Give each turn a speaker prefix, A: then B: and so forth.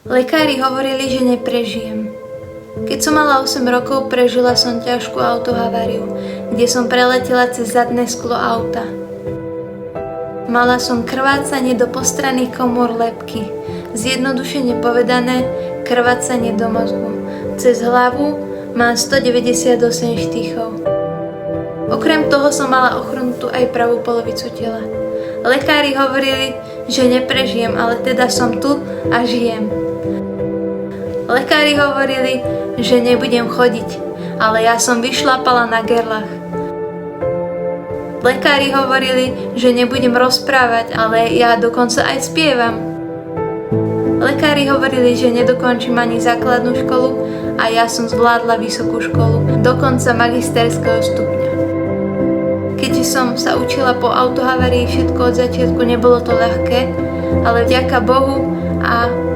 A: Lekári hovorili, že neprežijem. Keď som mala 8 rokov, prežila som ťažkú autohaváriu, kde som preletela cez zadné sklo auta. Mala som krvácanie do postranných komôr lebky. Zjednodušene povedané, krvácanie do mozgu. Cez hlavu mám 198 štychov. Okrem toho som mala ochrnutú aj pravú polovicu tela. Lekári hovorili, že neprežijem, ale teda som tu a žijem. Lekári hovorili, že nebudem chodiť, ale ja som vyšlápala na gerlach. Lekári hovorili, že nebudem rozprávať, ale ja dokonca aj spievam. Lekári hovorili, že nedokončím ani základnú školu a ja som zvládla vysokú školu, dokonca magisterského stupňa. Keď som sa učila po autohavárii, všetko od začiatku nebolo to ľahké, ale vďaka Bohu a